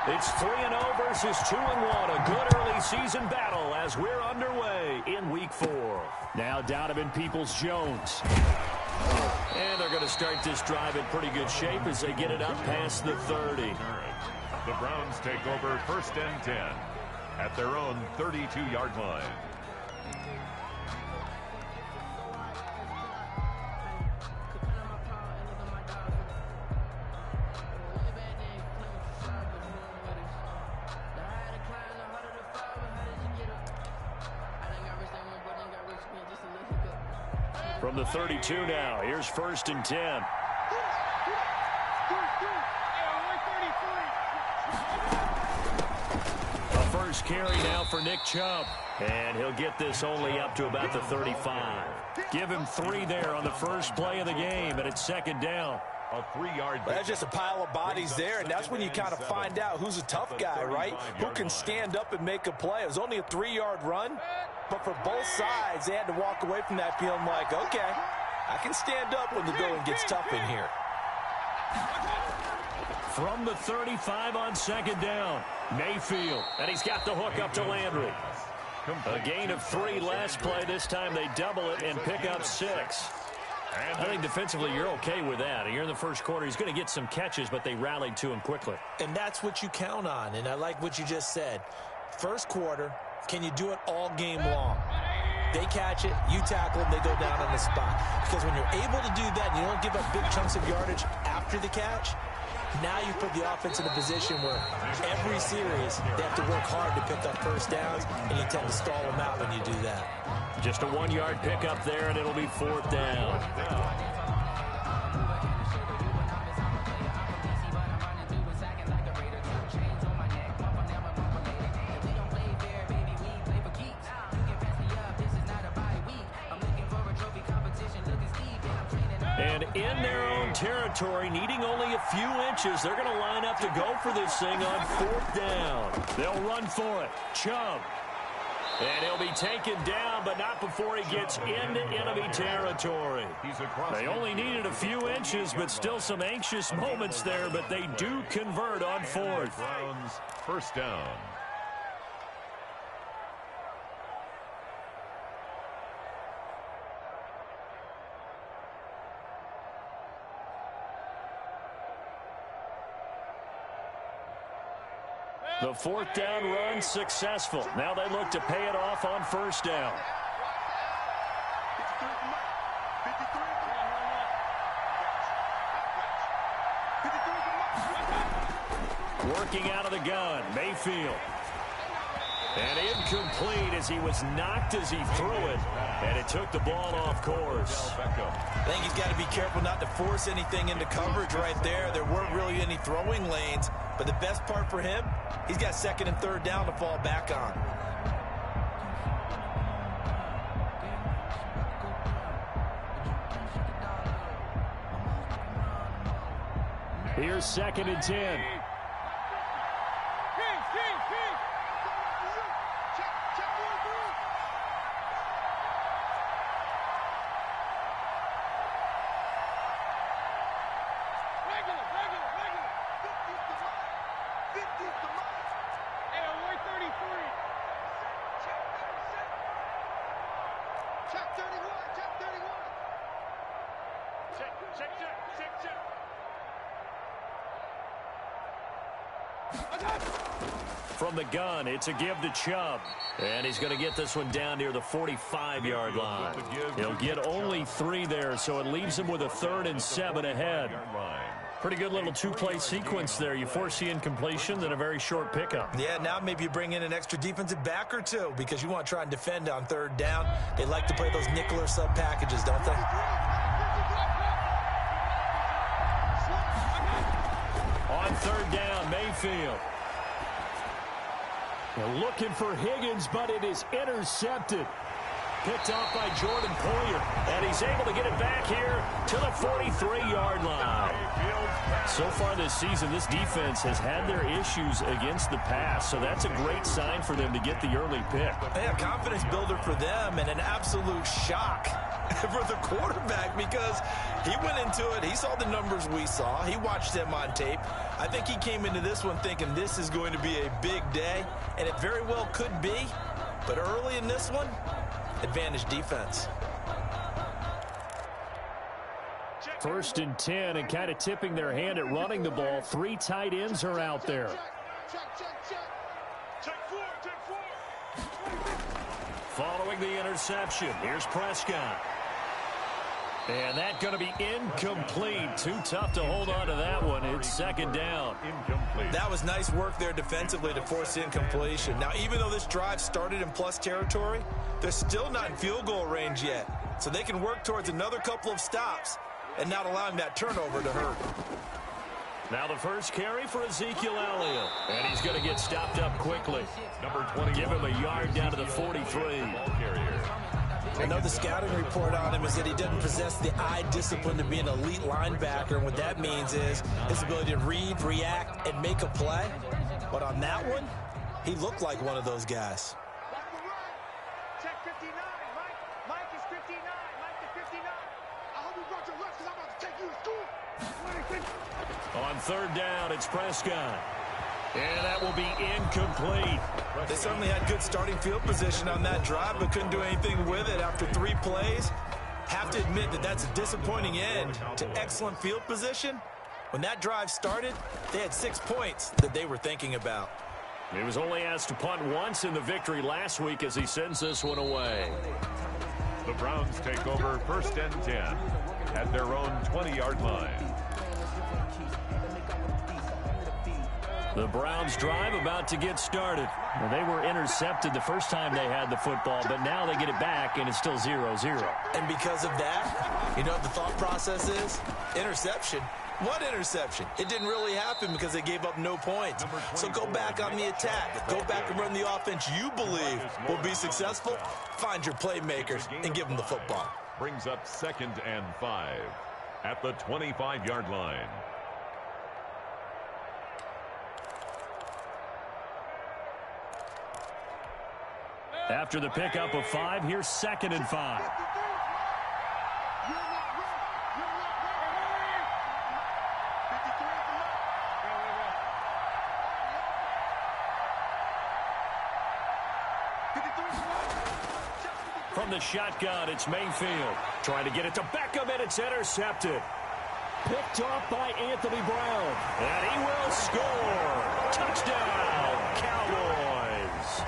It's 3-0 versus 2-1. A good early season battle as we're underway in Week 4. Now Donovan Peoples-Jones. And they're going to start this drive in pretty good shape as they get it up past the 30. The Browns take over 1st and 10 at their own 32-yard line. From the 32 now, here's 1st and 10. A first carry now for Nick Chubb. And he'll get this only up to about the 35. Give him 3 there on the first play of the game, and it's 2nd down. A 3-yard. That's just a pile of bodies there, and that's when you kind of find out who's a tough guy, right? Who can stand up and make a play. It was only a 3-yard run, but for both sides, they had to walk away from that feeling like, okay, I can stand up when the going gets tough in here. From the 35 on 2nd down, Mayfield, and he's got the hook up to Landry. A gain of 3 last play. This time they double it and pick up 6. I think defensively you're okay with that. You're in the first quarter. He's going to get some catches, but they rallied to him quickly. And that's what you count on, and I like what you just said. First quarter, can you do it all game long? They catch it, you tackle them, they go down on the spot. Because when you're able to do that and you don't give up big chunks of yardage after the catch, now you put the offense in a position where every series they have to work hard to pick up first downs, and you tend to stall them out when you do that. Just a 1-yard pickup there, and it'll be 4th down. And in their own territory, needing only a few inches, they're going to line up to go for this thing on 4th down. They'll run for it. Chubb. And he'll be taken down, but not before he gets into enemy territory. They only needed a few inches, but still some anxious moments there, but they do convert on 4th. Browns 1st down. The 4th down run successful. Now they look to pay it off on 1st down. Working out of the gun, Mayfield. And incomplete as he was knocked as he threw it. And it took the ball off course. I think he's got to be careful not to force anything into coverage right there. There weren't really any throwing lanes. But the best part for him, he's got 2nd and 3rd down to fall back on. Here's 2nd and 10. From the gun, it's a give to Chubb. And he's going to get this one down near the 45-yard line. He'll get only 3 there, so it leaves him with a 3rd and 7 ahead. Pretty good little 2-play sequence there. You force the incompletion, then a very short pickup. Yeah, now maybe you bring in an extra defensive back or 2 because you want to try and defend on 3rd down. They like to play those nickel or sub packages, don't they? On 3rd down, Mayfield. They're looking for Higgins, but it is intercepted. picked off by Jordan Poyer. And he's able to get it back here to the 43-yard line. So far this season, this defense has had their issues against the pass. So that's a great sign for them to get the early pick. Yeah, confidence builder for them and an absolute shock for the quarterback because he went into it. He saw the numbers we saw. He watched them on tape. I think he came into this one thinking this is going to be a big day, and it very well could be. But early in this one, advantage defense. 1st and 10, and kind of tipping their hand at running the ball. 3 tight ends are out there. Following the interception, here's Prescott. And that's going to be incomplete. Too tough to hold on to that one. It's 2nd down. Incomplete. That was nice work there defensively to force incompletion. Now, even though this drive started in plus territory, they're still not in field goal range yet. So they can work towards another couple of stops and not allowing that turnover to hurt. Now the first carry for Ezekiel Elliott. And he's going to get stopped up quickly. Number 20. Give him a yard down to the 43. I know the scouting report on him is that he doesn't possess the eye discipline to be an elite linebacker. And what that means is his ability to read, react, and make a play. But on that one, he looked like one of those guys. Check 59. Mike is 59. Mike is 59. I hope you brought your lunch because I'm about to take you to school. On 3rd down, it's Prescott. And that will be incomplete. They certainly had good starting field position on that drive, but couldn't do anything with it after 3 plays. Have to admit that that's a disappointing end to excellent field position. When that drive started, they had 6 points that they were thinking about. He was only asked to punt once in the victory last week as he sends this one away. The Browns take over 1st and 10 at their own 20-yard line. The Browns drive about to get started. Well, they were intercepted the first time they had the football, but now they get it back, and it's still 0-0. And because of that, you know what the thought process is? Interception. What interception? It didn't really happen because they gave up no points. So go back on the attack. Go back and run the offense you believe will be successful. Find your playmakers and give them the football. Brings up 2nd and 5 at the 25-yard line. After the pickup of 5, here's 2nd and 5. From the shotgun, it's Mayfield. Trying to get it to Beckham, and it's intercepted. Picked off by Anthony Brown. And he will score. Touchdown, Cowboys.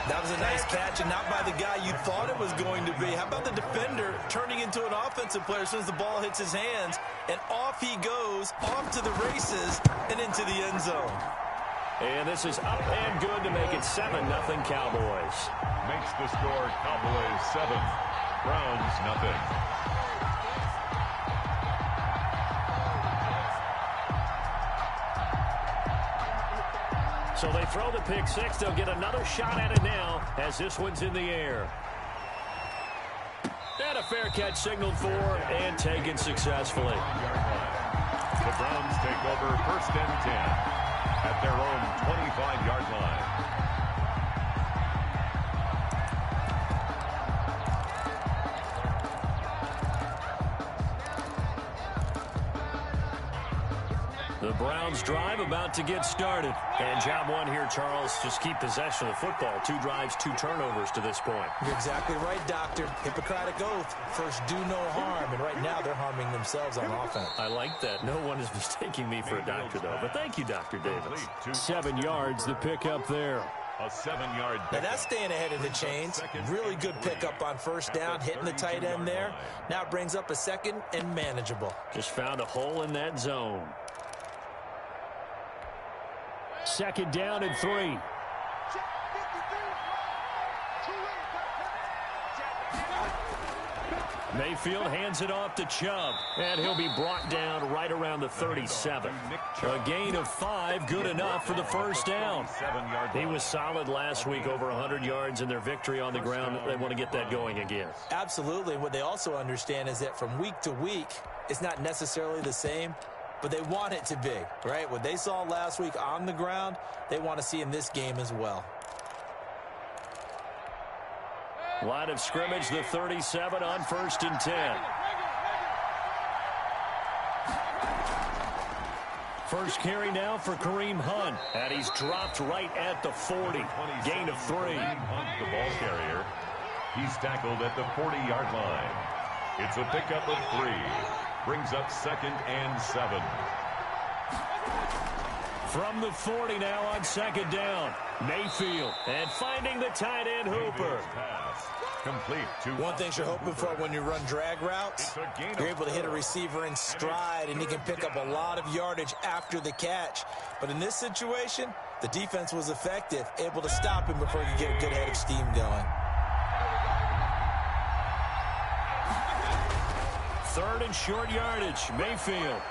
That was a nice catch, and not by the guy you thought it was going to be. How about the defender turning into an offensive player as soon as the ball hits his hands, and off he goes, off to the races, and into the end zone. And this is up and good to make it 7-0 Cowboys. Makes the score Cowboys 7, Browns nothing. So they throw the pick 6. They'll get another shot at it now as this one's in the air. And a fair catch signaled for and taken successfully. The Browns take over 1st and 10 at their own 25-yard line. The Browns drive about to get started. And job 1 here, Charles, just keep possession of the football. 2 drives, 2 turnovers to this point. You're exactly right, Doctor. Hippocratic oath. First, do no harm. And right now, they're harming themselves on offense. I like that. No one is mistaking me for a doctor, though. But thank you, Dr. Davis. 7 yards, the pickup there. A 7-yard Now that's staying ahead of the chains. Really good pickup on 1st down, hitting the tight end there. Now it brings up a 2nd and manageable. Just found a hole in that zone. 2nd down and 3. Mayfield hands it off to Chubb, and he'll be brought down right around the 37. A gain of 5, good enough for the first down. He was solid last week, over 100 yards in their victory on the ground. They want to get that going again. Absolutely. What they also understand is that from week to week, it's not necessarily the same, but they want it to be, right? What they saw last week on the ground, they want to see in this game as well. Line of scrimmage, the 37 on 1st and 10. First carry now for Kareem Hunt, and he's dropped right at the 40. Gain of 3. Hunt, the ball carrier. He's tackled at the 40-yard line. It's a pickup of 3. Brings up 2nd and 7. From the 40 now on 2nd down. Mayfield, and finding the tight end Hooper. Complete to one thing you're hoping for when you run drag routes, you're able to hit a receiver in stride, and he can pick up a lot of yardage after the catch. But in this situation, the defense was effective, able to stop him before he could get a good head of steam going. 3rd and short yardage. Mayfield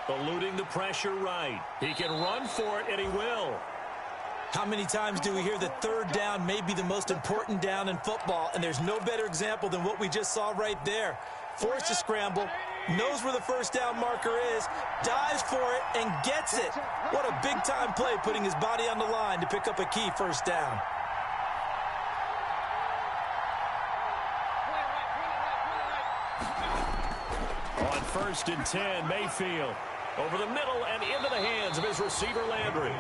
eluding the pressure right. He can run for it, and he will. How many times do we hear that 3rd down may be the most important down in football, and there's no better example than what we just saw right there. Forced to scramble, knows where the 1st down marker is, dives for it, and gets it. What a big-time play, putting his body on the line to pick up a key 1st down. On 1st and 10, Mayfield over the middle and into the hands of his receiver, Landry.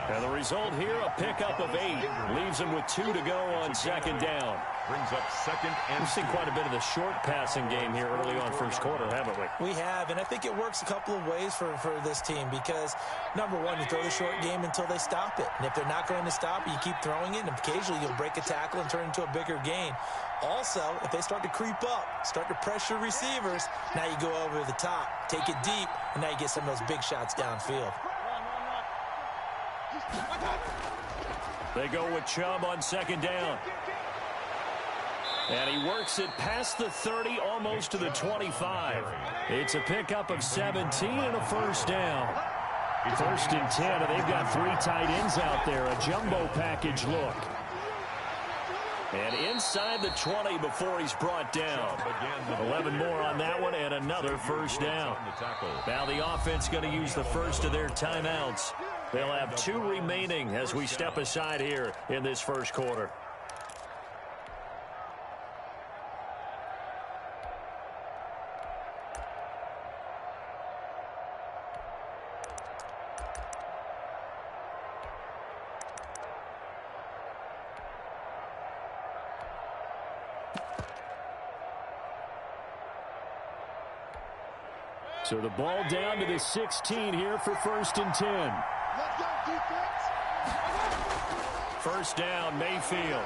And the result here, a pickup of 8. Leaves him with 2 to go on 2nd down. Brings up 2nd and We've seen quite a bit of the short passing game here early on 1st quarter, haven't we? We have, and I think it works a couple of ways for this team because, number one, you throw the short game until they stop it. And if they're not going to stop it, you keep throwing it, and occasionally you'll break a tackle and turn it into a bigger gain. Also, if they start to creep up, start to pressure receivers, now you go over the top, take it deep, and now you get some of those big shots downfield. They go with Chubb on 2nd down. And he works it past the 30, almost to the 25. It's a pickup of 17 and a 1st down. 1st and 10, and they've got 3 tight ends out there. A jumbo package look. And inside the 20 before he's brought down. 11 more on that one, and another 1st down. Now the offense going to use the first of their timeouts. They'll have 2 remaining as we step aside here in this 1st quarter. So the ball down to the 16 here for 1st and 10. Let's go, defense. 1st down, Mayfield.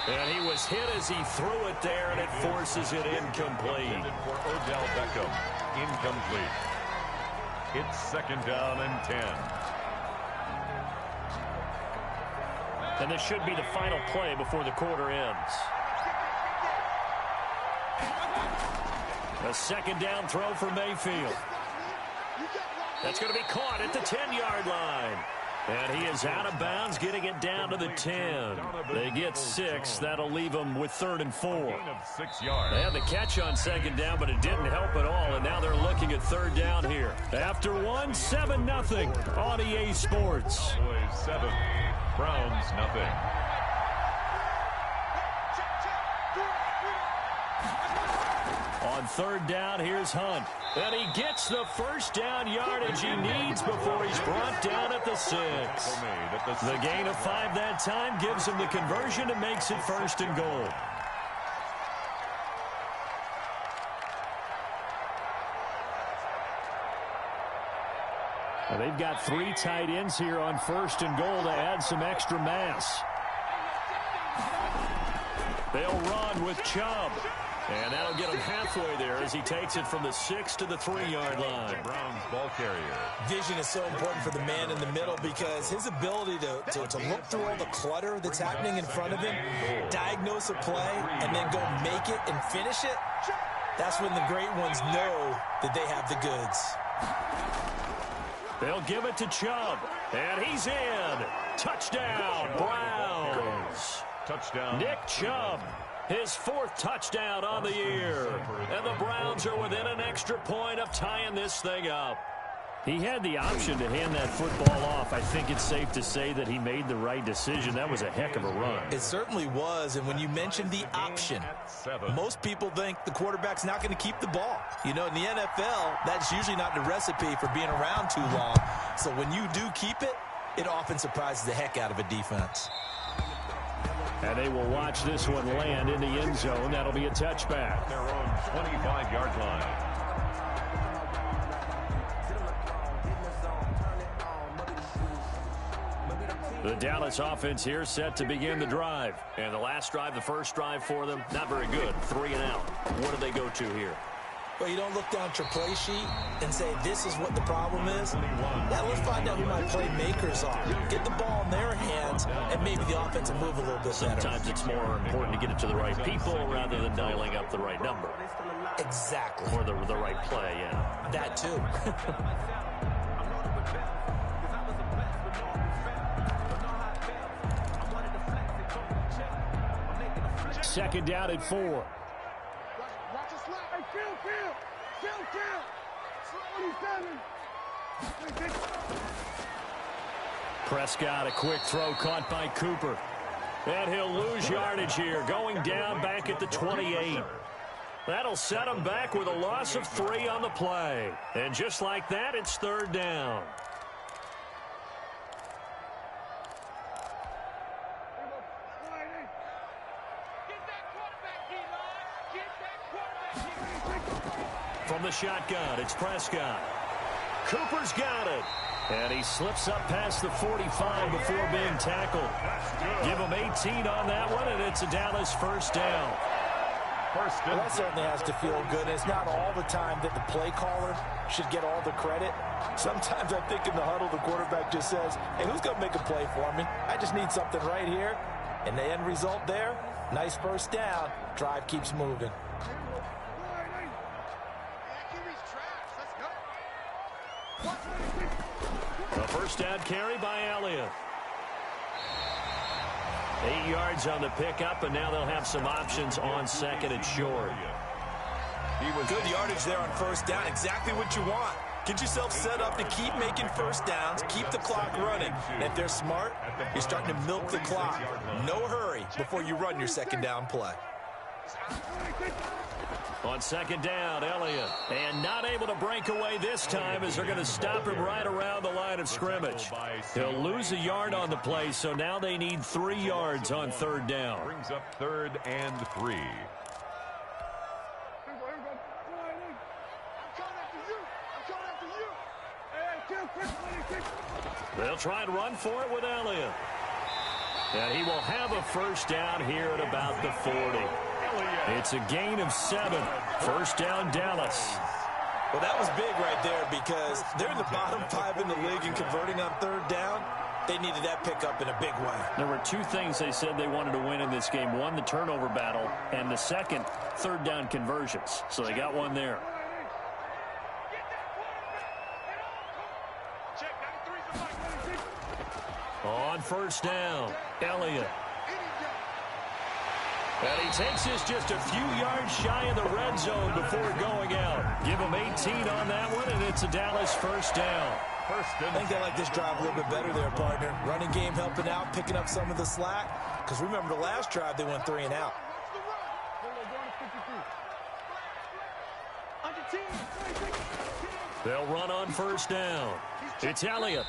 And he was hit as he threw it there, and it forces it incomplete. For Odell Beckham, incomplete. It's 2nd down and 10. And this should be the final play before the quarter ends. A 2nd down throw for Mayfield. That's going to be caught at the 10-yard line. And he is out of bounds, getting it down to the 10. They get 6. That'll leave them with 3rd and 4. They had the catch on 2nd down, but it didn't help at all. And now they're looking at 3rd down here. After 1, 7-0 on EA Sports. Boys 7, Browns nothing. On 3rd down, here's Hunt. And he gets the 1st down yardage he needs before he's brought down at the 6. The gain of 5 that time gives him the conversion and makes it 1st and goal. Now they've got 3 tight ends here on 1st and goal to add some extra mass. They'll run with Chubb. And that'll get him halfway there as he takes it from the 6 to the 3-yard line. Browns ball carrier. Vision is so important for the man in the middle because his ability to look through all the clutter that's happening in front of him, diagnose a play, and then go make it and finish it, that's when the great ones know that they have the goods. They'll give it to Chubb, and he's in. Touchdown, Browns. Touchdown. Nick Chubb, his 4th touchdown on the year. And the Browns are within an extra point of tying this thing up. He had the option to hand that football off. I think it's safe to say that he made the right decision. That was a heck of a run. It certainly was, and when you mentioned the option, most people think the quarterback's not going to keep the ball. You know, in the NFL, that's usually not the recipe for being around too long. So when you do keep it, it often surprises the heck out of a defense. And they will watch this one land in the end zone. That'll be a touchback. Their own 25-yard line. The Dallas offense here set to begin the drive. And the last drive, the first drive for them, not very good. 3 and out. What do they go to here? Well, you don't look down at your play sheet and say, this is what the problem is. Yeah, let's find out who my playmakers are. Get the ball in their hands, and maybe the offense will move a little bit better. Sometimes it's more important to get it to the right people rather than dialing up the right number. Exactly. Or the right play, yeah. That too. Second down at 4. Watch it slide. Hey, Phil. Slide 27. Prescott, a quick throw caught by Cooper. And he'll lose yardage here, going down back at the 28. That'll set him back with a loss of 3 on the play. And just like that, it's 3rd down. From the shotgun, it's Prescott. Cooper's got it. And he slips up past the 45 before being tackled. Give him 18 on that one, and it's a Dallas first down. Well, that certainly has to feel good. And it's not all the time that the play caller should get all the credit. Sometimes I think in the huddle, the quarterback just says, hey, who's going to make a play for me? I just need something right here. And the end result there, nice first down. Drive keeps moving. A first down carry by Elliott. 8 yards on the pickup, and now they'll have some options on second and short. Good yardage there on first down. Exactly what you want. Get yourself set up to keep making first downs, keep the clock running. And if they're smart, you're starting to milk the clock. No hurry before you run your second down play. On second down, Elliott. And not able to break away this time as they're going to stop him right around the line of scrimmage. He'll lose a yard on the play, so now they need 3 yards on 3rd down. Brings up 3rd and 3. They'll try and run for it with Elliott. And he will have a first down here at about the 40. It's a gain of 7. First down, Dallas. Well, that was big right there because they're in the bottom 5 in the league and converting on 3rd down. They needed that pickup in a big way. There were 2 things they said they wanted to win in this game. One, the turnover battle, and the second, 3rd down conversions. So they got one there. On first down, Elliott. And he takes this just a few yards shy of the red zone before going out. Give him 18 on that one, and it's a Dallas first down. I think they like this drive a little bit better there, partner. Running game helping out, picking up some of the slack. Because remember the last drive, they went 3 and out. They'll run on first down. It's Elliott.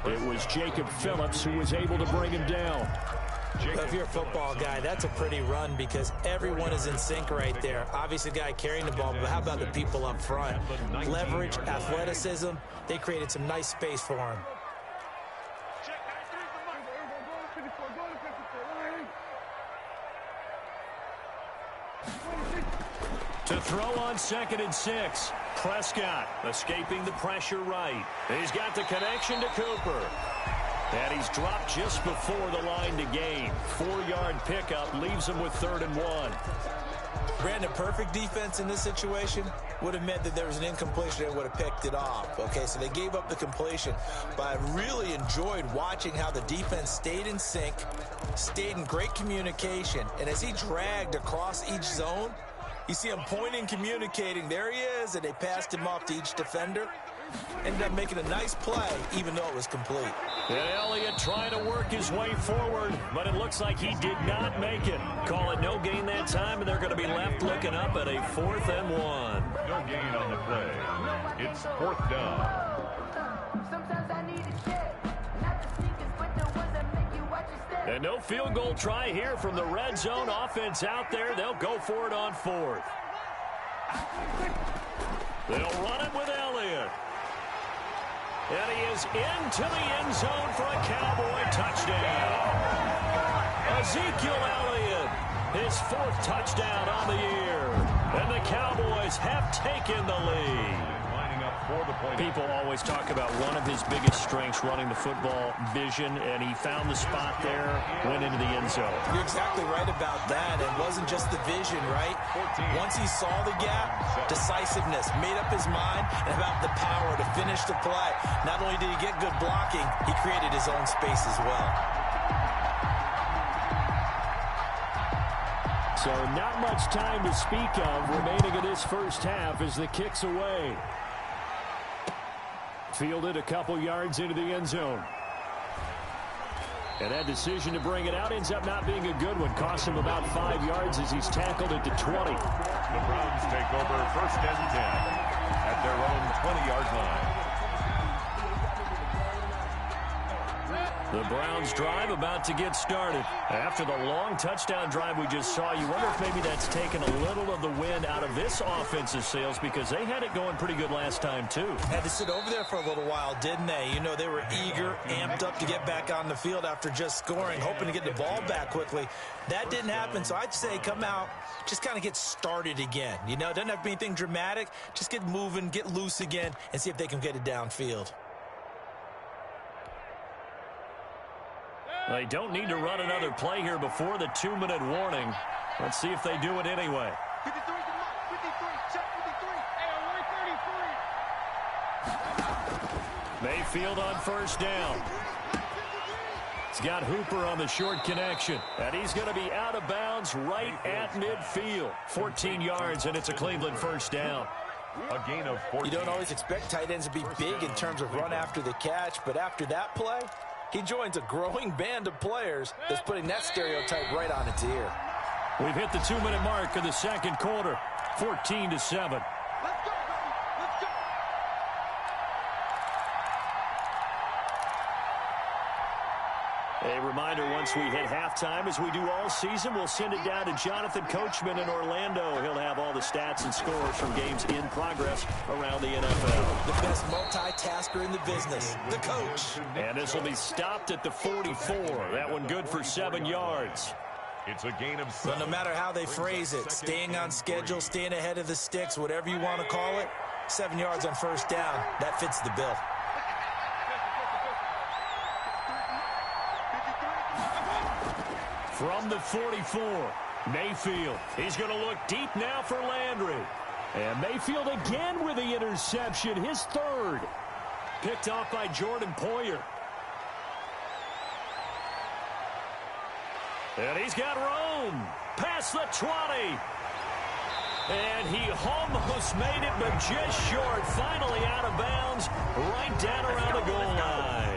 It was Jacob Phillips who was able to bring him down. If you're a football guy, that's a pretty run because everyone is in sync right there. Obviously, the guy carrying the ball, but how about the people up front? Leverage, athleticism, they created some nice space for him. To throw on 2nd and 6. Prescott escaping the pressure right. He's got the connection to Cooper. And he's dropped just before the line to gain. 4-yard pickup leaves him with 3rd and 1. Brandon, perfect defense in this situation would have meant that there was an incompletion and would have picked it off. Okay, so they gave up the completion. But I really enjoyed watching how the defense stayed in sync, stayed in great communication. And as he dragged across each zone, you see him pointing, communicating. There he is, and they passed him off to each defender. Ended up making a nice play, even though it was complete. And Elliott trying to work his way forward, but it looks like he did not make it. Call it no gain that time, and they're going to be left looking up at a 4th and 1. No gain on the play. It's 4th down. And no field goal try here from the red zone. Offense out there. They'll go for it on 4th. They'll run it with Elliott. And he is into the end zone for a Cowboy touchdown. Ezekiel Elliott, his 4th touchdown on the year. And the Cowboys have taken the lead. People always talk about one of his biggest strengths, running the football, vision, and he found the spot there, went into the end zone. You're exactly right about that. It wasn't just the vision, right? Once he saw the gap, decisiveness, made up his mind, and about the power to finish the play. Not only did he get good blocking, he created his own space as well. So not much time to speak of remaining in this first half as the kick's away. Fielded a couple yards into the end zone. And that decision to bring it out ends up not being a good one. Costs him about 5 yards as he's tackled at the 20. The Browns take over 1st and 10 at their own 20-yard line. The Browns drive about to get started. After the long touchdown drive we just saw, you wonder if maybe that's taken a little of the wind out of this offensive sails, because they had it going pretty good last time too. Had to sit over there for a little while, didn't they? You know, they were eager, amped up to get back on the field after just scoring, hoping to get the ball back quickly. That didn't happen, so I'd say come out, just kind of get started again. You know, it doesn't have to be anything dramatic. Just get moving, get loose again, and see if they can get it downfield. They don't need to run another play here before the 2-minute warning. Let's see if they do it anyway. 53 to Mike. 53. Check 53. Hey, Mayfield on 1st down. He's got Hooper on the short connection. And he's going to be out of bounds right at midfield. 14 yards, and it's a Cleveland 1st down. A gain of 14. You don't always expect tight ends to be big in terms of run after the catch, but after that play, he joins a growing band of players that's putting that stereotype right on its ear. We've hit the 2-minute mark of the 2nd quarter. 14-7. let's go, baby. Let's go. A reminder, once we hit halftime, as we do all season, we'll send it down to Jonathan Coachman in Orlando. He'll have all the stats and scores from games in progress around the NFL. The best multitasker in the business, the coach. And this will be stopped at the 44. That one good for 7 yards. It's a gain of 7. But no matter how they phrase it, staying on schedule, staying ahead of the sticks, whatever you want to call it, 7 yards on 1st down, that fits the bill. From the 44, Mayfield. He's going to look deep now for Landry. And Mayfield again with the interception, his 3rd. Picked off by Jordan Poyer. And he's got Rome past the 20. And he almost made it, but just short. Finally out of bounds, right down around the goal line.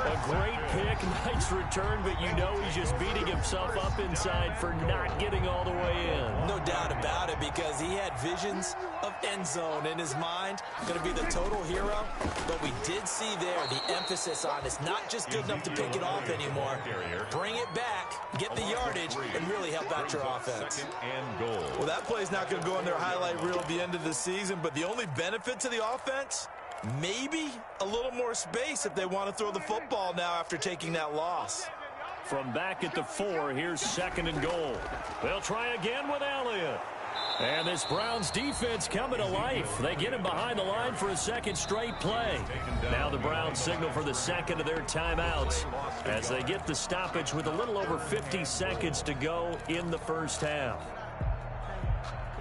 A great pick, nice return, but you know he's just beating himself up inside for not getting all the way in. No doubt about it, because he had visions of end zone in his mind. Going to be the total hero. But we did see there the emphasis on it's not just good enough to pick it off anymore. Bring it back, get the yardage, and really help out your offense. And goal. Well, that play's not going to go in their highlight reel at the end of the season, but the only benefit to the offense, maybe a little more space if they want to throw the football now after taking that loss. From back at the 4, here's 2nd and goal. They'll try again with Elliott. And this Browns defense coming to life. They get him behind the line for a second straight play. Now the Browns signal for the second of their timeouts as they get the stoppage with a little over 50 seconds to go in the first half.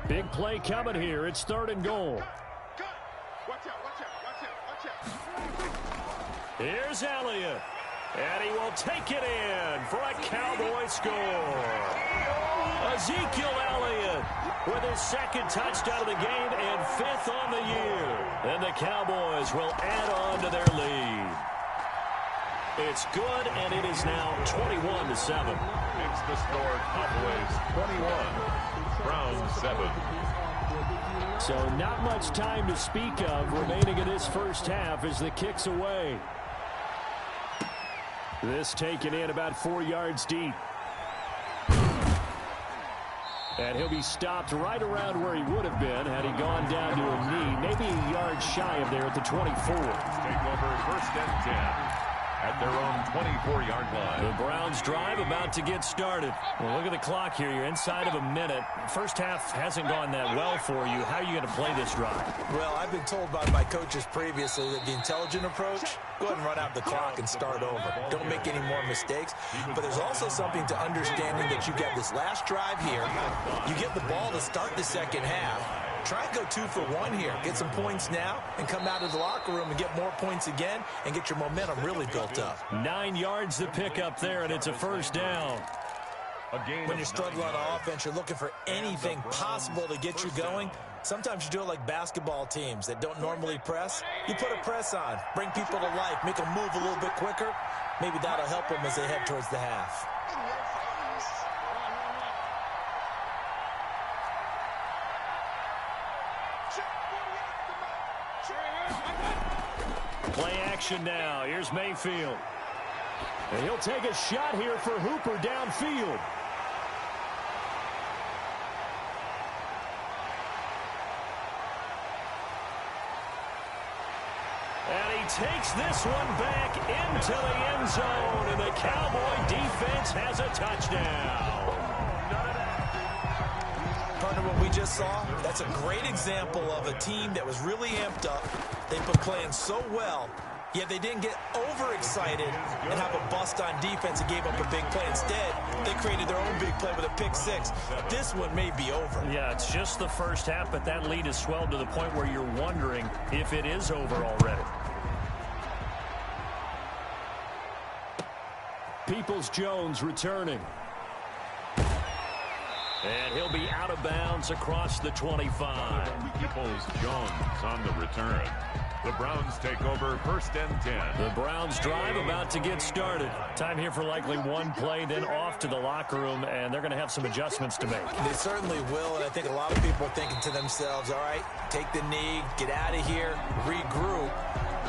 Big play coming here. It's 3rd and goal. Watch out, watch out, watch out, watch out. Here's Elliott. And he will take it in for a Cowboy score. Ezekiel Elliott with his 2nd touchdown of the game and 5th on the year. And the Cowboys will add on to their lead. It's good, and it is now 21-7. Makes the score Cowboys 21, Browns 7. So not much time to speak of remaining in this first half as the kick's away. This taken in about 4 yards deep. And he'll be stopped right around where he would have been had he gone down to a knee, maybe a yard shy of there at the 24. Take over 1st and 10 at their own 24-yard line. The Browns drive about to get started. Well, look at the clock here. You're inside of a minute. First half hasn't gone that well for you. How are you going to play this drive? Well, I've been told by my coaches previously that the intelligent approach, go ahead and run out the clock and start over. Don't make any more mistakes. But there's also something to understanding that you get this last drive here. You get the ball to start the second half. Try and go 2 for 1 here. Get some points now and come out of the locker room and get more points again and get your momentum really built up. 9 yards to pick up there, and it's a first down. When you're struggling on offense, you're looking for anything possible to get you going. Sometimes you do it like basketball teams that don't normally press. You put a press on, bring people to life, make them move a little bit quicker. Maybe that'll help them as they head towards the half. Play action now. Here's Mayfield. And he'll take a shot here for Hooper downfield. And he takes this one back into the end zone. And the Cowboy defense has a touchdown. Partner, what we just saw, that's a great example of a team that was really amped up. They've been playing so well, yet they didn't get overexcited and have a bust on defense and gave up a big play. Instead, they created their own big play with a pick 6. This one may be over. Yeah, it's just the first half, but that lead has swelled to the point where you're wondering if it is over already. Peoples-Jones returning. And he'll be out of bounds across the 25. Peoples-Jones on the return. The Browns take over 1st and 10. The Browns drive about to get started. Time here for likely one play, then off to the locker room, and they're going to have some adjustments to make. They certainly will, and I think a lot of people are thinking to themselves, all right, take the knee, get out of here, regroup.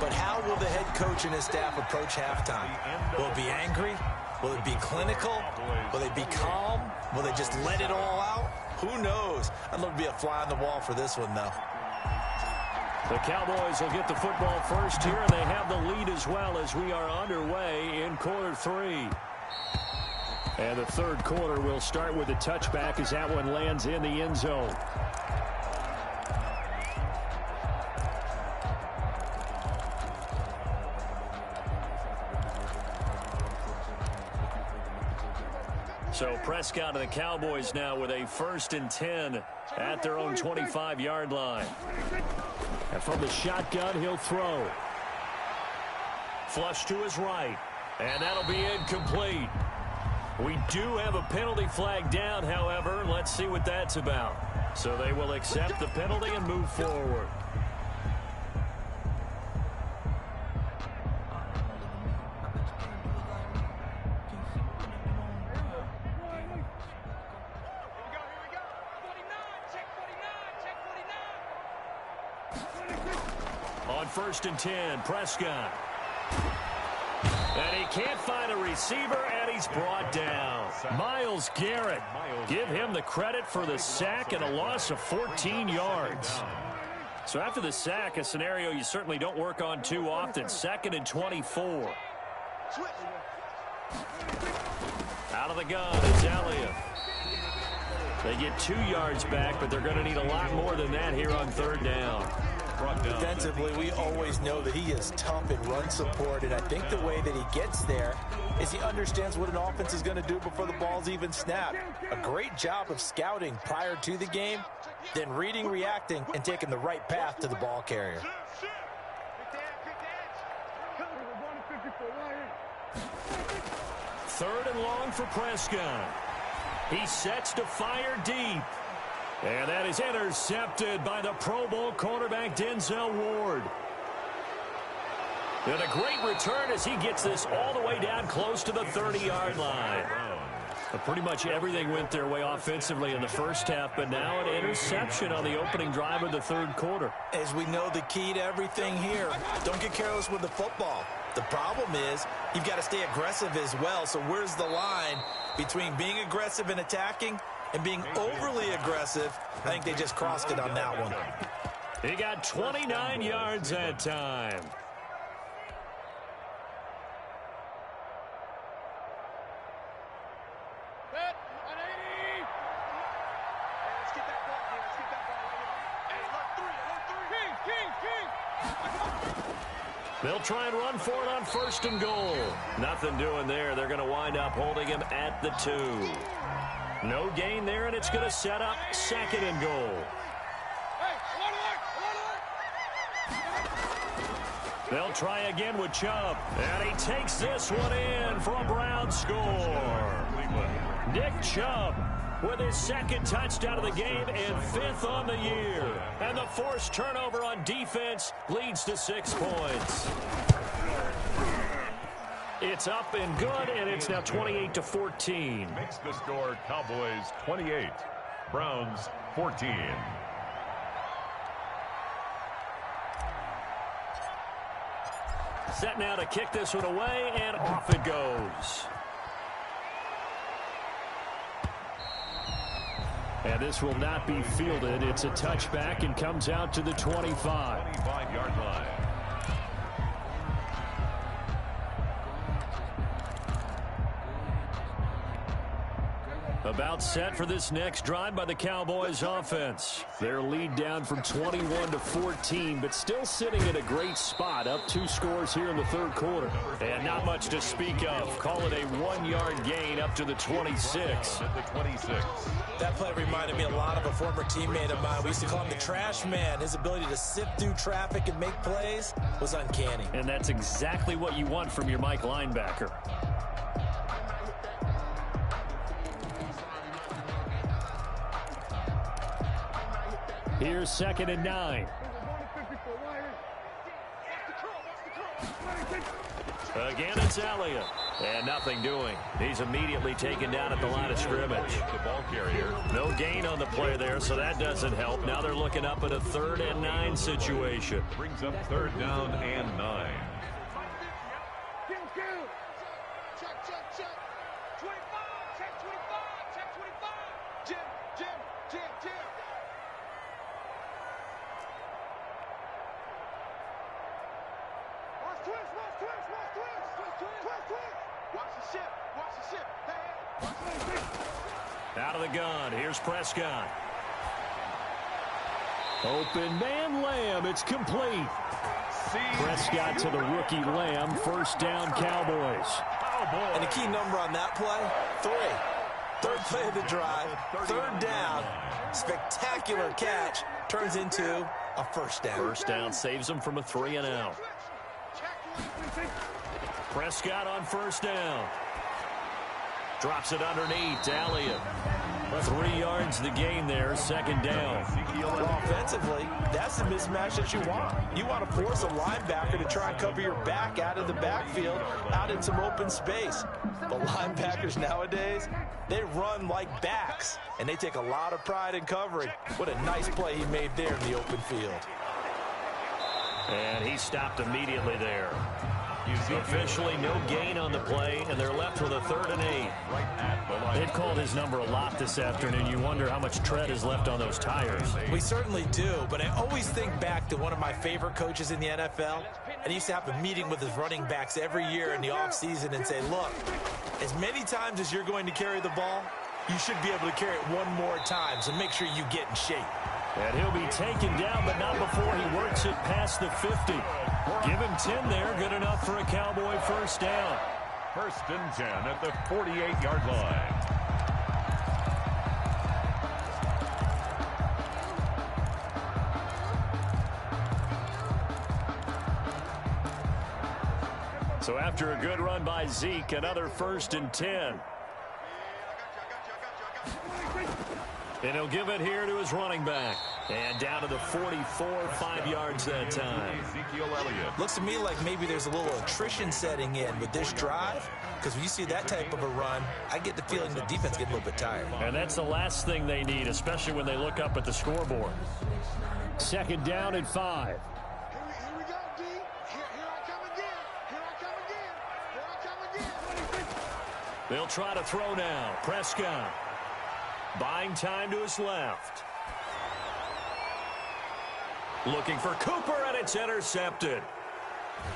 But how will the head coach and his staff approach halftime? Will it be angry? Will it be clinical? Will they be calm? Will they just let it all out? Who knows? I'd love to be a fly on the wall for this one, though. The Cowboys will get the football first here, and they have the lead as well as we are underway in quarter 3. And the third quarter will start with a touchback as that one lands in the end zone. So Prescott and the Cowboys now with a 1st and 10 at their own 25-yard line. And from the shotgun, he'll throw. Flush to his right. And that'll be incomplete. We do have a penalty flag down, however. Let's see what that's about. So they will accept the penalty and move forward. On 1st and 10, Prescott. And he can't find a receiver, and he's brought down. Myles Garrett. Give him the credit for the sack and a loss of 14 yards. So after the sack, a scenario you certainly don't work on too often. 2nd and 24. Out of the gun, it's Elliott. They get 2 yards back, but they're going to need a lot more than that here on 3rd down. Defensively, we always know that he is tough in run support, and I think the way that he gets there is he understands what an offense is going to do before the ball's even snapped. A great job of scouting prior to the game, then reading, reacting, and taking the right path to the ball carrier. 3rd and long for Prescott. He sets to fire deep. And that is intercepted by the Pro Bowl cornerback Denzel Ward. And a great return as he gets this all the way down close to the 30-yard line. But pretty much everything went their way offensively in the first half, but now an interception on the opening drive of the 3rd quarter. As we know, the key to everything here, don't get careless with the football. The problem is you've got to stay aggressive as well. So where's the line between being aggressive and attacking and being overly aggressive? I think they just crossed it on that one. He got 29 yards that time. They'll try and run for it on 1st and goal. Nothing doing there. They're going to wind up holding him at the 2. No gain there, and it's going to set up 2nd and goal. They'll try again with Chubb. And he takes this one in for a Brown score. Nick Chubb with his 2nd touchdown of the game and 5th on the year. And the forced turnover on defense leads to 6 points. It's up and good, and it's now 28-14. Makes the score Cowboys 28, Browns 14. Set now to kick this one away, and off it goes. And this will not be fielded. It's a touchback and comes out to the 25. 25-yard line. About set for this next drive by the Cowboys offense. Their lead down from 21-14, but still sitting at a great spot. Up 2 scores here in the 3rd quarter. And not much to speak of. Call it a 1-yard gain up to the 26. At the 26. That play reminded me a lot of a former teammate of mine. We used to call him the trash man. His ability to sift through traffic and make plays was uncanny. And that's exactly what you want from your Mike linebacker. Here's 2nd and 9. Again, it's Elliott. And nothing doing. He's immediately taken down at the line of scrimmage. The ball carrier. No gain on the play there, so that doesn't help. Now they're looking up at a 3rd and 9 situation. Brings up 3rd down and 9. Out of the gun, here's Prescott. Open man Lamb, it's complete. Prescott to the rookie Lamb, 1st down Cowboys. And the key number on that play, 3. 3rd play of the drive, 3rd down, spectacular catch, turns into a 1st down. 1st down saves them from a 3 and out. Prescott on 1st down. Drops it underneath to Elliott. 3 yards the gain there, 2nd down. Well, offensively, that's the mismatch that you want. You want to force a linebacker to try and cover your back out of the backfield, out in some open space. But linebackers nowadays, they run like backs, and they take a lot of pride in covering. What a nice play he made there in the open field. And he stopped immediately there. Officially no gain on the play, and they're left with a 3rd and 8. They've called his number a lot this afternoon. You wonder how much tread is left on those tires. We certainly do, but I always think back to one of my favorite coaches in the NFL, and he used to have a meeting with his running backs every year in the offseason and say, look, as many times as you're going to carry the ball, you should be able to carry it one more time, so make sure you get in shape. And he'll be taken down, but not before he works it past the 50. Give him 10 there, good enough for a Cowboy first down. First and 10 at the 48-yard line. So after a good run by Zeke, another first and 10. And he'll give it here to his running back. And down to the 44, 5 yards that time. Ezekiel Elliott. Looks to me like maybe there's a little attrition setting in with this drive, because when you see that type of a run, I get the feeling the defense gets a little bit tired. And that's the last thing they need, especially when they look up at the scoreboard. Second down and 5. Here we go, D. Here I come again. Here I come again. Here I come again. They'll try to throw now. Prescott. Buying time to his left. Looking for Cooper, and it's intercepted.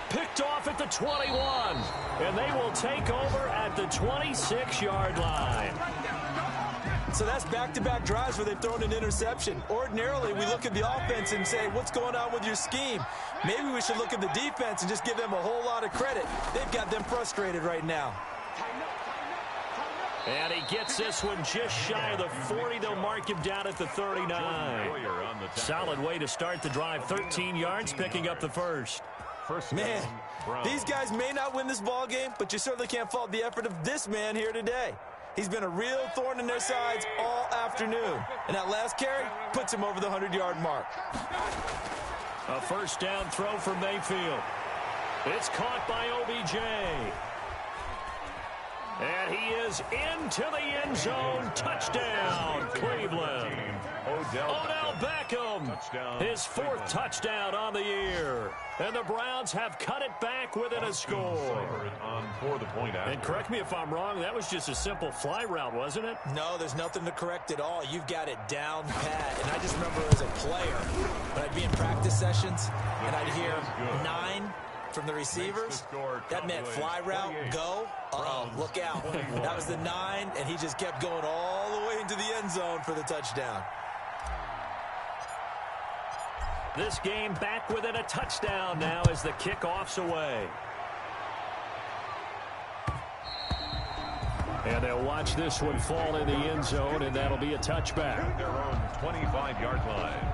Picked off at the 21. And they will take over at the 26-yard line. So that's back-to-back drives where they've thrown an interception. Ordinarily, we look at the offense and say, what's going on with your scheme? Maybe we should look at the defense and just give them a whole lot of credit. They've got them frustrated right now. And he gets this one just shy of the 40. They'll mark him down at the 39. Solid way to start the drive. 13 yards, picking up the first. Man, these guys may not win this ball game, but you certainly can't fault the effort of this man here today. He's been a real thorn in their sides all afternoon. And that last carry puts him over the 100-yard mark. A first down throw for Mayfield. It's caught by OBJ. And he is into the end zone. Touchdown, Cleveland. Odell Beckham, his fourth touchdown on the year. And the Browns have cut it back within a score. And correct me if I'm wrong, that was just a simple fly route, wasn't it? No, there's nothing to correct at all. You've got it down pat. And I just remember as a player, when I'd be in practice sessions, and I'd hear 9 from the receivers, that meant fly route, go, look out. That was the 9, and he just kept going all the way into the end zone for the touchdown. This game back within a touchdown now as the kickoff's away. And they'll watch this one fall in the end zone, and that'll be a touchback. Their own 25-yard line.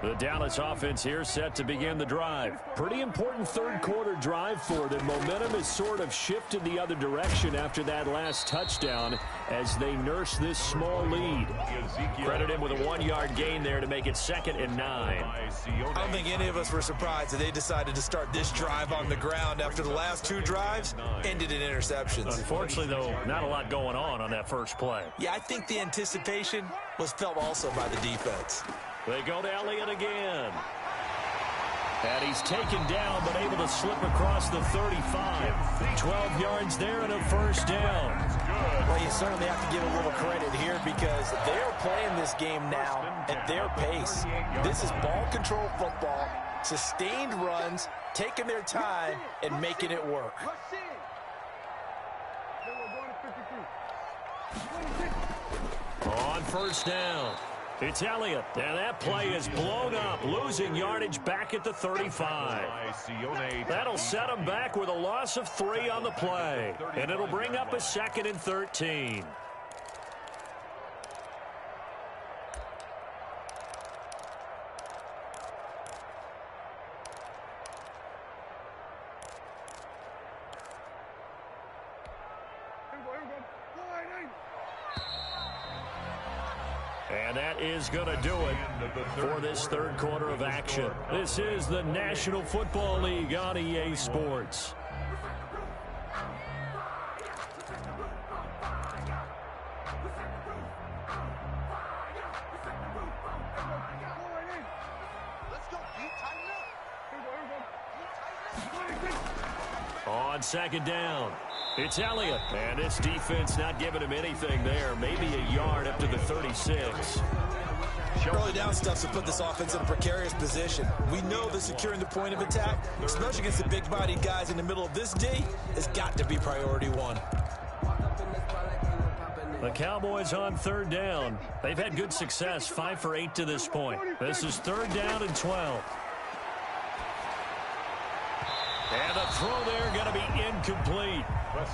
The Dallas offense here set to begin the drive. Pretty important third-quarter drive for them. Momentum has sort of shifted the other direction after that last touchdown as they nurse this small lead. Credit him with a 1-yard gain there to make it 2nd and 9. I don't think any of us were surprised that they decided to start this drive on the ground after the last 2 drives ended in interceptions. Unfortunately, though, not a lot going on that first play. Yeah, I think the anticipation was felt also by the defense. They go to Elliott again. And he's taken down, but able to slip across the 35. 12 yards there and a first down. Well, you certainly have to give a little credit here because they're playing this game now at their pace. This is ball control football, sustained runs, taking their time, and making it work. On first down, it's Elliott, and that play is blown up, losing yardage back at the 35. That'll set him back with a loss of 3 on the play, and it'll bring up a 2nd and 13. And that is going to do it for this third quarter of action. This is the National Football League on EA Sports. On second down, it's Elliott, and this defense not giving him anything there. Maybe a yard up to the 36. Early down stuff to put this offense in a precarious position. We know that securing the point of attack, especially against the big-bodied guys in the middle of this D, has got to be priority one. The Cowboys on third down. They've had good success, 5 for 8 to this point. This is third down and 12. And the throw there going to be incomplete.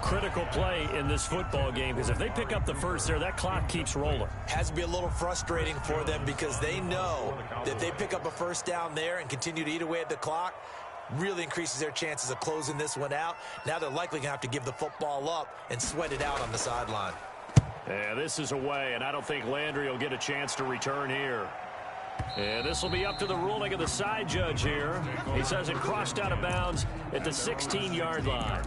Critical play in this football game, because if they pick up the first there, that clock keeps rolling. Has to be a little frustrating for them because they know that they pick up a first down there and continue to eat away at the clock, really increases their chances of closing this one out. Now they're likely going to have to give the football up and sweat it out on the sideline. Yeah, this is away, and I don't think Landry will get a chance to return here. And this will be up to the ruling of the side judge here. He says it crossed out of bounds at the 16-yard line.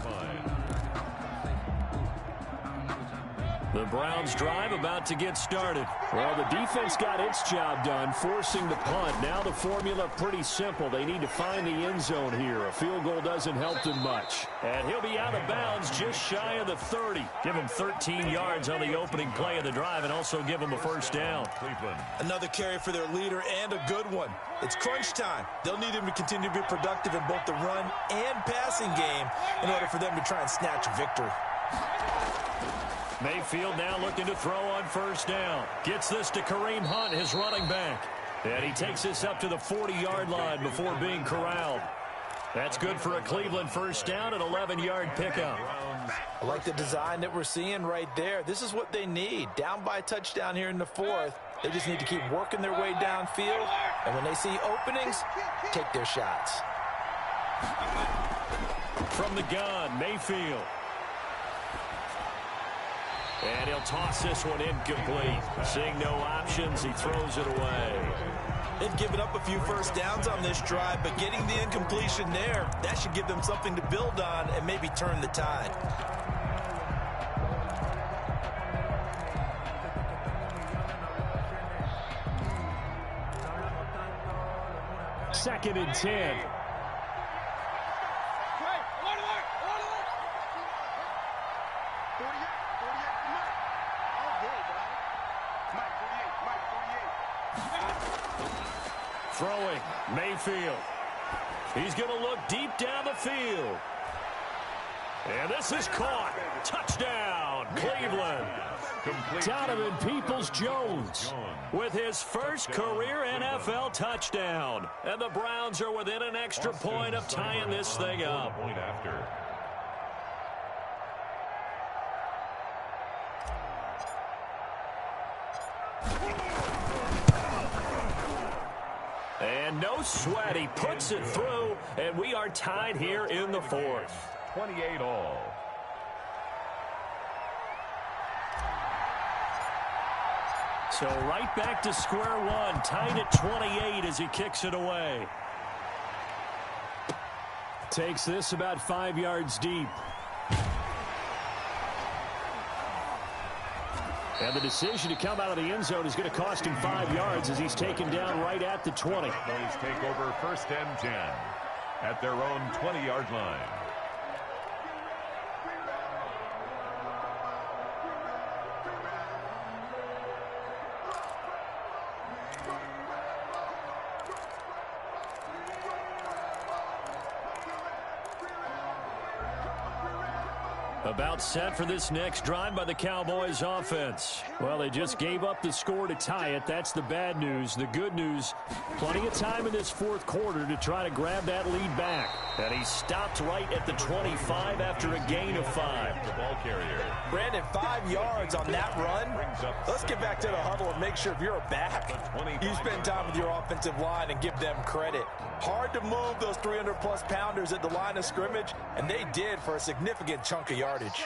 The Browns drive about to get started. Well, the defense got its job done, forcing the punt. Now the formula pretty simple. They need to find the end zone here. A field goal doesn't help them much. And he'll be out of bounds just shy of the 30. Give him 13 yards on the opening play of the drive and also give him a first down. Cleveland. Another carry for their leader and a good one. It's crunch time. They'll need him to continue to be productive in both the run and passing game in order for them to try and snatch a victory. Mayfield now looking to throw on first down. Gets this to Kareem Hunt, his running back. And he takes this up to the 40-yard line before being corralled. That's good for a Cleveland first down, an 11-yard pickup. I like the design that we're seeing right there. This is what they need. Down by a touchdown here in the fourth. They just need to keep working their way downfield. And when they see openings, take their shots. From the gun, Mayfield. And he'll toss this one incomplete. Seeing no options, he throws it away. They've given up a few first downs on this drive, but getting the incompletion there, that should give them something to build on and maybe turn the tide. Second and 10. Throwing, Mayfield. He's going to look deep down the field. And this is caught. Touchdown, Cleveland. Donovan Peoples-Jones with his first career NFL touchdown. And the Browns are within an extra point of tying this thing up. Point after. And no sweat, he puts it through, and we are tied here in the fourth. 28 all. So right back to square one, tied at 28 as he kicks it away. Takes this about 5 yards deep. And the decision to come out of the end zone is going to cost him 5 yards as he's taken down right at the 20. Boys take over first and 10 at their own 20-yard line. About set for this next drive by the Cowboys offense. Well, they just gave up the score to tie it. That's the bad news. The good news, plenty of time in this fourth quarter to try to grab that lead back. And he stopped right at the 25 after a gain of 5. The ball carrier. Brandon, 5 yards on that run. Let's get back to the huddle and make sure if you're back, you spend time with your offensive line and give them credit. Hard to move those 300-plus pounders at the line of scrimmage, and they did for a significant chunk of yardage.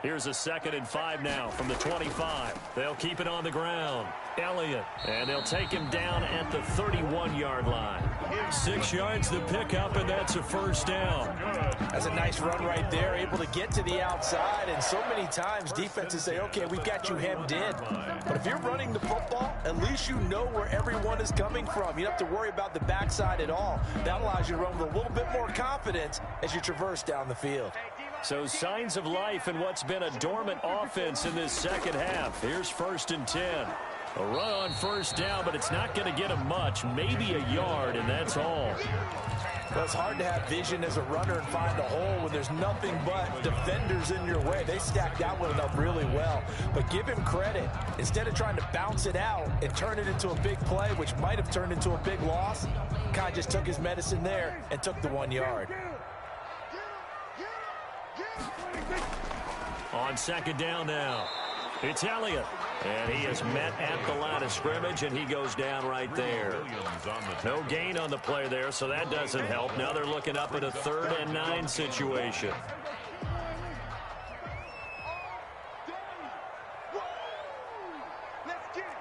Here's a 2nd and 5 now from the 25. They'll keep it on the ground. Elliott, and they'll take him down at the 31-yard line. 6 yards to pick up, and that's a first down. That's a nice run right there, able to get to the outside, and so many times defenses say, okay, we've got you hemmed in. But if you're running the football, at least you know where everyone is coming from. You don't have to worry about the backside at all. That allows you to run with a little bit more confidence as you traverse down the field. So signs of life in what's been a dormant offense in this second half. Here's 1st and 10. A run on first down, but it's not going to get him much. Maybe a yard, and that's all. Well, it's hard to have vision as a runner and find a hole when there's nothing but defenders in your way. They stacked that one up really well. But give him credit. Instead of trying to bounce it out and turn it into a big play, which might have turned into a big loss, Kai just took his medicine there and took the 1 yard. On second down now, it's Elliott. And he is met at the line of scrimmage, and he goes down right there. No gain on the play there, so that doesn't help. Now they're looking up at a 3rd and 9 situation. Let's get it. Go,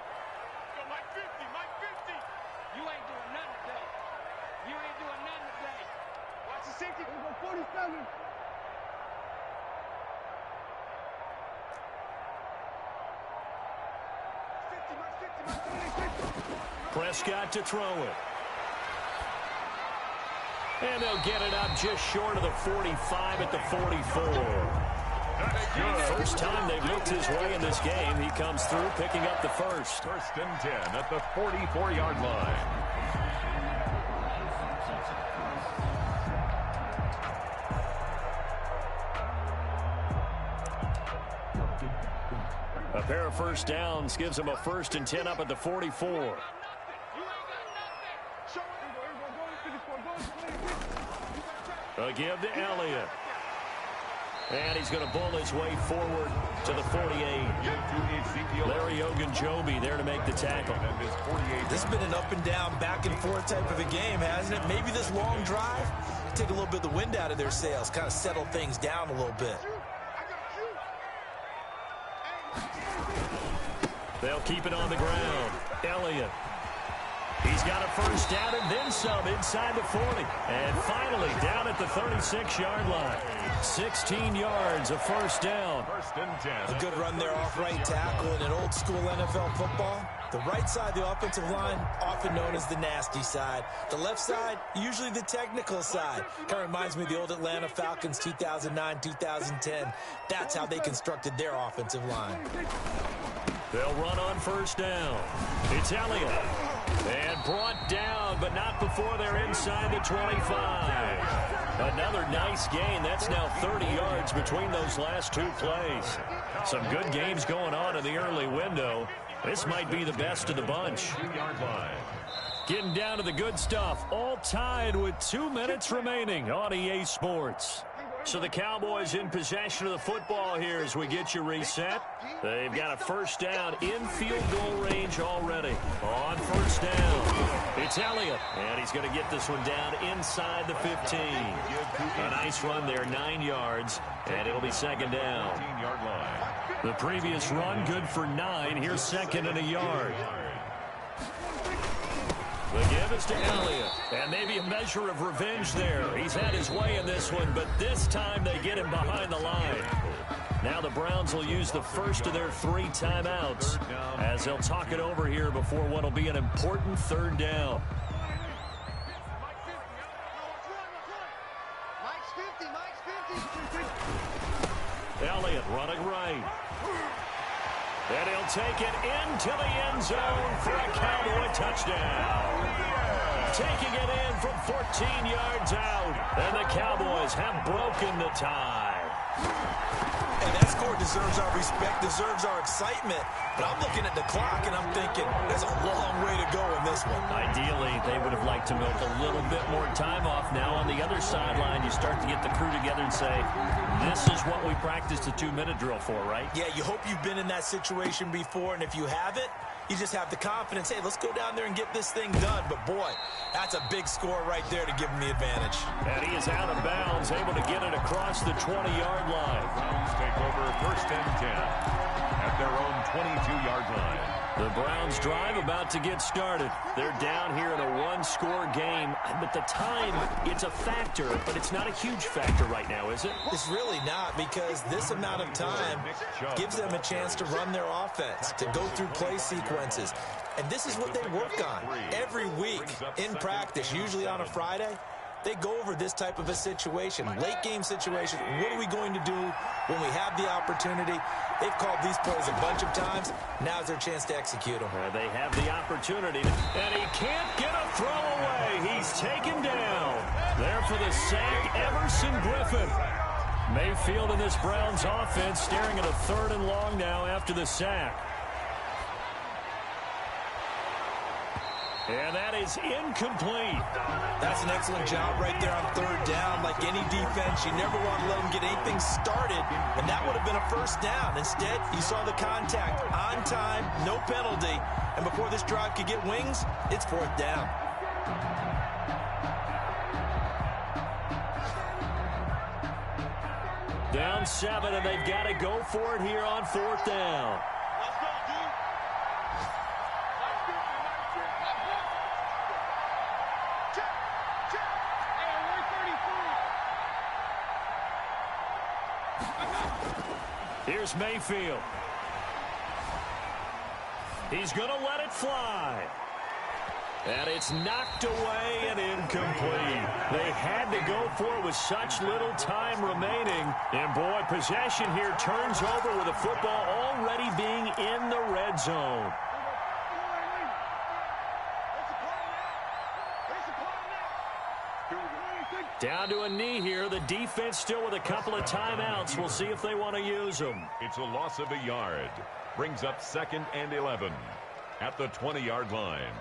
Mike 50, Mike 50. You ain't doing nothing today. You ain't doing nothing today. Watch the safety. We're going 47. Prescott to throw it. And they'll get it up just short of the 45 at the 44. First time they've looked his way in this game. He comes through picking up the first. 1st and 10 at the 44-yard line. A pair of first downs gives him a 1st and 10 up at the 44. A give to Elliott. And he's going to bull his way forward to the 48. Larry Ogunjobi there to make the tackle. This has been an up and down, back and forth type of a game, hasn't it? Maybe this long drive, take a little bit of the wind out of their sails, kind of settle things down a little bit. They'll keep it on the ground. Elliott. He's got a first down and then some inside the 40. And finally down at the 36-yard line. 16 yards, a first down. 1st and 10. A good run there off right tackle in an old-school NFL football. The right side of the offensive line, often known as the nasty side. The left side, usually the technical side. Kind of reminds me of the old Atlanta Falcons 2009, 2010. That's how they constructed their offensive line. They'll run on first down. It's Elliott. And brought down, but not before they're inside the 25. Another nice gain. That's now 30 yards between those last 2 plays. Some good games going on in the early window. This might be the best of the bunch. 2-yard line. Getting down to the good stuff. All tied with 2 minutes remaining on EA Sports. So the Cowboys in possession of the football here as we get you reset. They've got a first down in field goal range already. On first down, it's Elliott. And he's going to get this one down inside the 15. A nice run there, 9 yards. And it'll be second down. 15-yard line. The previous run good for 9. Here's 2nd and a yard. The give is to Elliott, and maybe a measure of revenge there. He's had his way in this one, but this time they get him behind the line. Now the Browns will use the first of their 3 timeouts as they'll talk it over here before what will be an important 3rd down. Elliott running right. And he'll take it into the end zone for a Cowboy touchdown. Taking it in from 14 yards out. And the Cowboys have broken the tie. And that score deserves our respect, deserves our excitement. But I'm looking at the clock, and I'm thinking, there's a long way to go in this one. Ideally, they would have liked to milk a little bit more time off. Now on the other sideline, you start to get the crew together and say, this is what we practiced the 2-minute drill for, right? Yeah, you hope you've been in that situation before, and if you haven't, you just have the confidence, hey, let's go down there and get this thing done. But, boy, that's a big score right there to give him the advantage. And he is out of bounds, able to get it across the 20-yard line. Browns take over 1st and 10 at their own 22-yard line. The Browns drive about to get started. They're down here in a 1-score game. But the time, it's a factor, but it's not a huge factor right now, is it? It's really not, because this amount of time gives them a chance to run their offense, to go through play sequences. And this is what they work on every week in practice, usually on a Friday. they go over this type of a situation, late game situation. What are we going to do when we have the opportunity? They've called these plays a bunch of times. Now's their chance to execute them. They have the opportunity, and he can't get a throw away. He's taken down. There for the sack, Emerson Griffin. Mayfield in this Browns offense staring at a 3rd and long now after the sack. And that is incomplete. That's an excellent job right there on 3rd down. Like any defense, you never want to let them get anything started, and that would have been a 1st down. Instead, you saw the contact on time, no penalty, and before this drive could get wings, it's 4th down. Down 7, and they've got to go for it here on 4th down. Here's Mayfield. He's going to let it fly. And it's knocked away and incomplete. They had to go for it with such little time remaining. And, boy, possession here turns over with the football already being in the red zone. Down to a knee here. The defense still with a couple of timeouts. We'll see if they want to use them. It's a loss of a yard. Brings up 2nd and 11 at the 20-yard line.